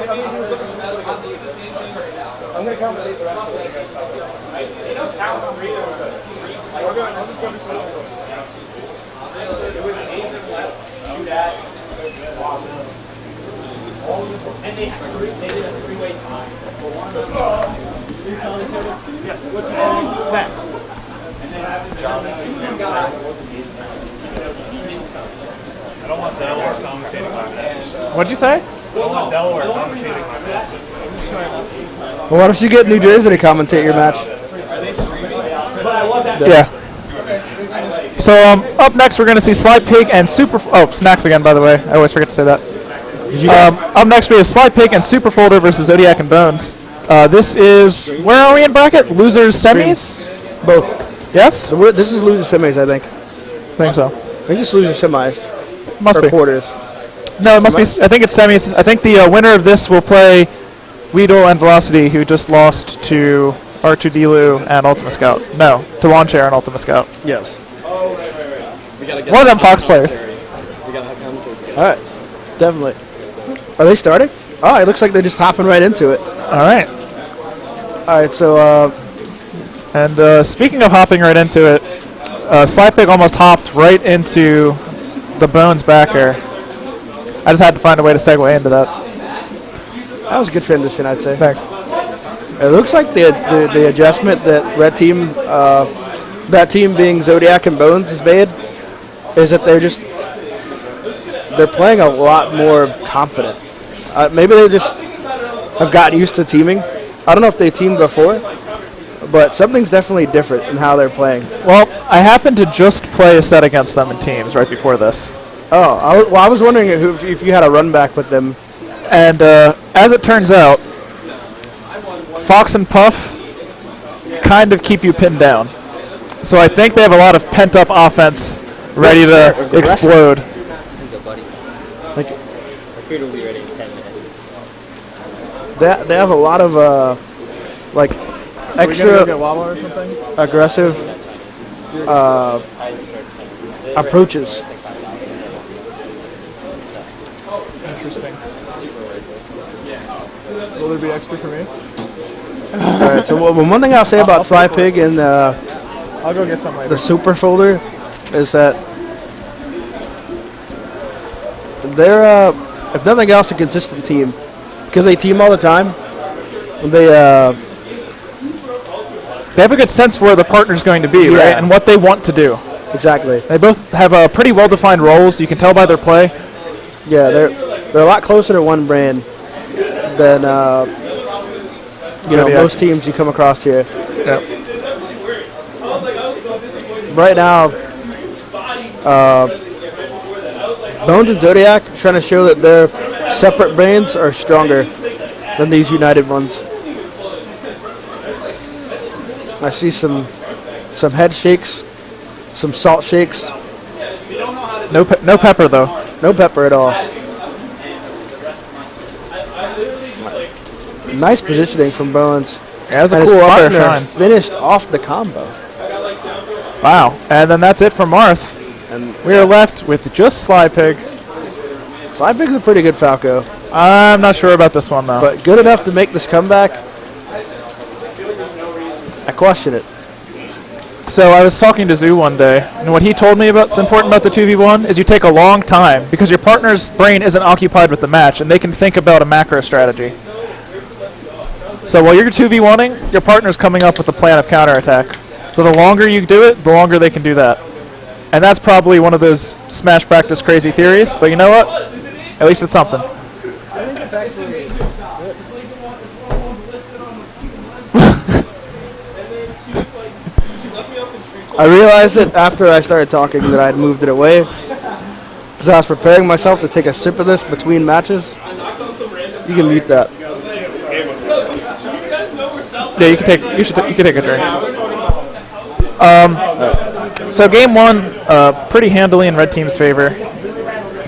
I'm going to commentate the rest of it. You know, count 3 or I'll just go to 12. It was an 8 left. Shoot at. And they did a 3-way tie. Yes. What's next? And then I don't want Delaware commentating my match. What'd you say? I don't want Delaware commentating my match. Well, why don't you get New Jersey to commentate your match? Yeah. So up next we're going to see SlyPig and Snacks again, by the way. I always forget to say that. Up next we have SlyPig and SouperFolder versus Zodiac and B0nes. This is, where are we in bracket? Losers semis? Both. Yes? This is loser semis, I think. I think so. I think it's loser semis. Must be. Quarters. No, it must be. I think it's semis. I think the winner of this will play Weedle and Velocity, who just lost to R2D and Ultima Scout. No, to Lawn Chair and Ultima Scout. Yes. Oh, right. We gotta get one of them Fox players. We gotta have commentators. All right. Definitely. Are they starting? Oh, it looks like they're just hopping right into it. All right. All right, so... and speaking of hopping right into it, SlyPig almost hopped right into the B0nes back air. I just had to find a way to segue into that. That was a good transition, I'd say. Thanks. It looks like the adjustment that red team, that team being Zodiac and B0nes has made, is that they're playing a lot more confident. Maybe they just have gotten used to teaming. I don't know if they teamed before, but something's definitely different in how they're playing. Well, I happened to just play a set against them in teams right before this. Oh, I was wondering if you had a run back with them. And as it turns out, Fox and Puff kind of keep you pinned down. So I think they have a lot of pent-up offense ready to explode. Like, I fear will be ready in 10 minutes. They have a lot of like extra or something? aggressive approaches. Interesting. Will there be extra for me? All right. So one thing I'll say about SlyPig and I'll go get some later. the SouperFolder is that they're, if nothing else, a consistent team because they team all the time. They have a good sense for where the partner's going to be, right? And what they want to do. Exactly. They both have pretty well-defined roles. You can tell by their play. Yeah, they're a lot closer to one brand than most teams you come across here. Yep. Right now, B0nes and Zodiac are trying to show that their separate brands are stronger than these united ones. I see some head shakes, some salt shakes. No pepper though. No pepper at all. Nice positioning from B0nes. Yeah, that's a cool up air shine. Finished off the combo. Wow. And then that's it for Marth. And we are left with just SlyPig. SlyPig's a pretty good Falco. I'm not sure about this one though. But good enough to make this comeback. I question it. So I was talking to Zoo one day, and what he told me about what's important about the 2v1 is you take a long time because your partner's brain isn't occupied with the match, and they can think about a macro strategy. So while you're 2v1ing, your partner's coming up with a plan of counterattack. So the longer you do it, the longer they can do that. And that's probably one of those Smash practice crazy theories, but you know what? At least it's something. I realized it after I started talking that I'd moved it away because I was preparing myself to take a sip of this between matches. You can mute that. Yeah, you can take a drink. So game one, pretty handily in red team's favor,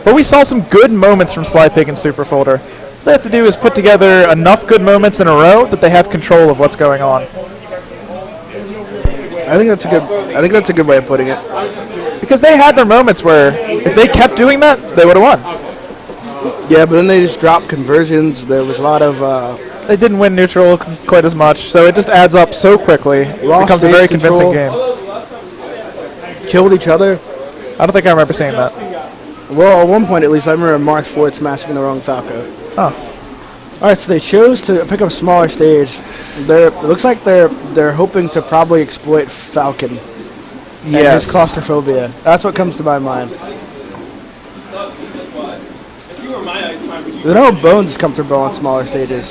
but we saw some good moments from SlyPig and SouperFolder. What they have to do is put together enough good moments in a row that they have control of what's going on. I think that's a good way of putting it. Because they had their moments where if they kept doing that, they would have won. Yeah, but then they just dropped conversions. There was a lot of They didn't win neutral quite as much, so it just adds up so quickly. It becomes a very convincing game. killed each other. I don't think I remember seeing that. Well, at one point at least, I remember Mark Ford smashing the wrong Falco. Oh. All right, so they chose to pick up a smaller stage. It looks like they're hoping to probably exploit Falcon. And his claustrophobia. That's what comes to my mind. They know Bones is comfortable on smaller stages.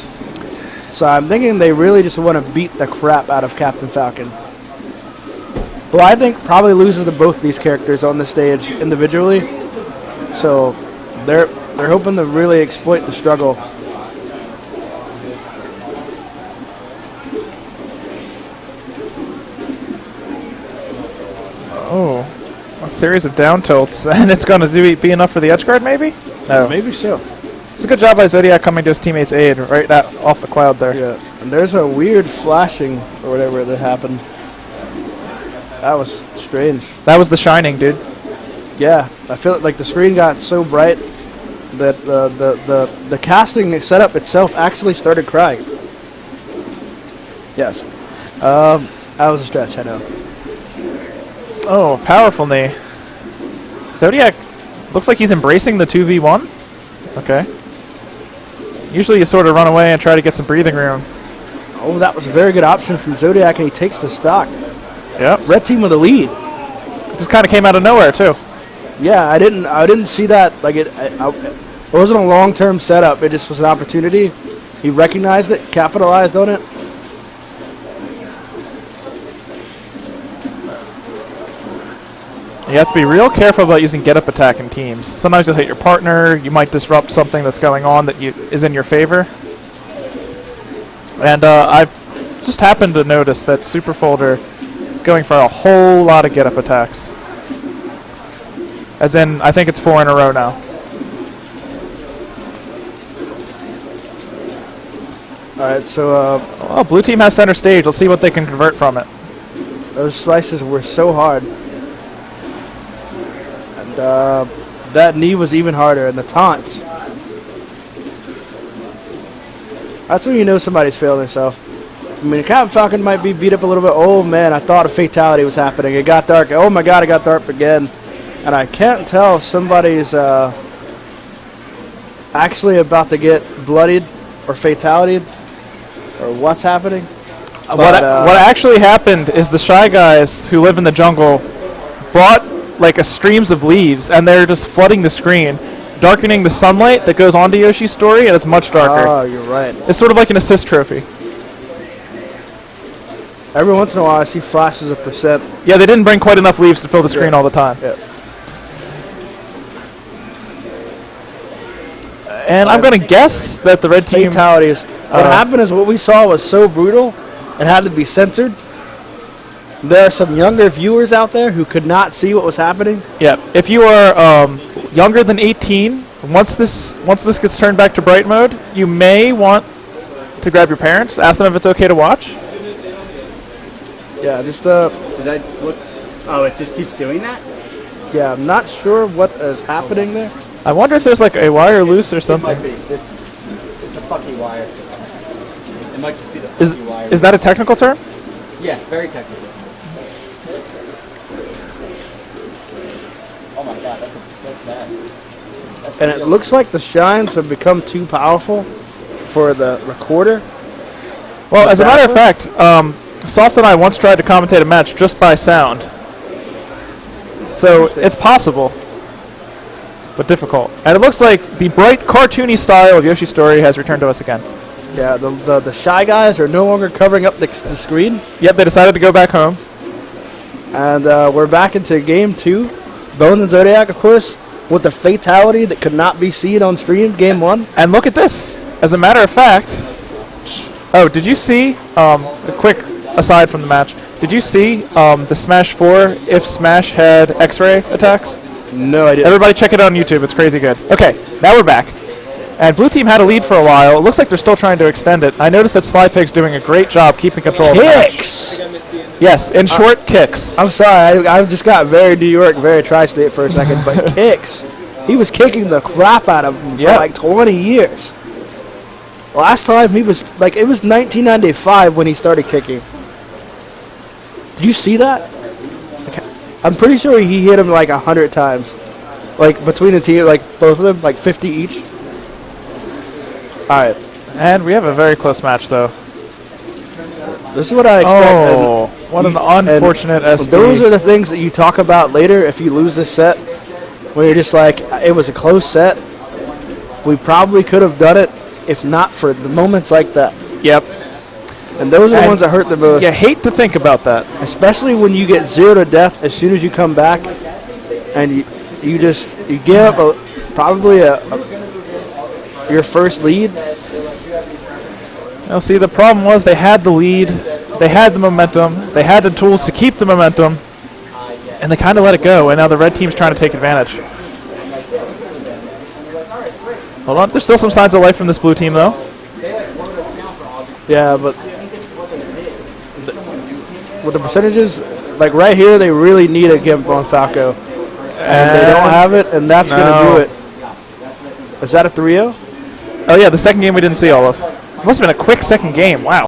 So I'm thinking they really just want to beat the crap out of Captain Falcon. Well, I think probably loses to both these characters on the stage individually. So they're hoping to really exploit the struggle. Oh, a series of down tilts, and it's going to be enough for the edge guard, maybe? No. Maybe so. It's a good job by Zodiac coming to his teammate's aid right off the cloud there. Yeah, and there's a weird flashing or whatever that happened. That was strange. That was the shining, dude. Yeah, I feel like the screen got so bright that the casting setup itself actually started crying. Yes. That was a stretch, I know. Oh, powerful knee. Zodiac looks like he's embracing the 2v1. Okay. Usually you sort of run away and try to get some breathing room. Oh, that was a very good option from Zodiac, and he takes the stock. Yep. Red team with a lead. Just kind of came out of nowhere, too. Yeah, I didn't see that. Like it wasn't a long-term setup. It just was an opportunity. He recognized it, capitalized on it. You have to be real careful about using get-up attack in teams. Sometimes you'll hit your partner, you might disrupt something that's going on that is in your favor. And I've just happened to notice that SouperFolder is going for a whole lot of get-up attacks. As in, I think it's 4 in a row now. Alright, so well, blue team has center stage. Let's see what they can convert from it. those slices were so hard. That knee was even harder, and the taunts. That's when you know somebody's failing themselves. I mean, Captain Falcon might be beat up a little bit. Oh man, I thought a fatality was happening. It got dark. Oh my god, it got dark again. And I can't tell if somebody's actually about to get bloodied or fatalityed or what's happening. What actually happened is the Shy Guys who live in the jungle brought like a streams of leaves, and they're just flooding the screen, darkening the sunlight that goes onto Yoshi's story, and it's much darker. Oh, you're right. It's sort of like an assist trophy. Every once in a while I see flashes of percent. Yeah, they didn't bring quite enough leaves to fill the screen all the time. Yeah. And I'm going to guess that the red team... Fatalities. What happened is what we saw was so brutal, it had to be censored. There are some younger viewers out there who could not see what was happening. Yeah, if you are younger than 18, once this gets turned back to bright mode, you may want to grab your parents, ask them if it's okay to watch. Yeah, just Did I look? Oh, it just keeps doing that? yeah, I'm not sure what is happening there. I wonder if there's like a wire loose or something. It might be. It's a fucky wire. It might just be the fucky wire. Is that a technical term? Yeah, very technical. Oh my god, that's bad. And it looks like the shines have become too powerful for the recorder. Well, as a matter of fact, Soft and I once tried to commentate a match just by sound. So it's possible, but difficult. And it looks like the bright, cartoony style of Yoshi's story has returned to us again. Yeah, the Shy Guys are no longer covering up the screen. Yep, they decided to go back home. And we're back into game 2. Bones and Zodiac, of course, with the fatality that could not be seen on stream, game 1. And look at this. As a matter of fact... Oh, did you see, a quick aside from the match, did you see the Smash 4 if Smash had X-ray attacks? No, I didn't. Everybody check it out on YouTube. It's crazy good. Okay, now we're back. And blue team had a lead for a while. It looks like they're still trying to extend it. I noticed that SlyPig's doing a great job keeping control of the match. Kicks! Yes, in short, kicks. I'm sorry, I just got very New York, very tri-state for a second, but kicks. He was kicking the crap out of him for Yeah. like 20 years. Last time he was like, it was 1995 when he started kicking. Did you see that? Like, I'm pretty sure he hit him like 100 times. Like between the team, like both of them, like 50 each. Alright. And we have a very close match, though. This is what I expect. Oh, what an unfortunate SD. Those are the things that you talk about later if you lose this set. When you're just like, it was a close set. We probably could have done it if not for the moments like that. Yep. And those are the And ones that hurt the most. You hate to think about that. Especially when you get 0 to death as soon as you come back. And you give up probably your first lead. Now, see, the problem was they had the lead, they had the momentum, they had the tools to keep the momentum, and they kind of let it go, and now the red team's trying to take advantage. Hold on, there's still some signs of life from this blue team, though. Yeah, but with the percentages, like right here, they really need a gimp on Falco. And they don't have it, and that's going to do it. Is that a 3-0? Oh yeah, the second game we didn't see all of. It must have been a quick second game, wow.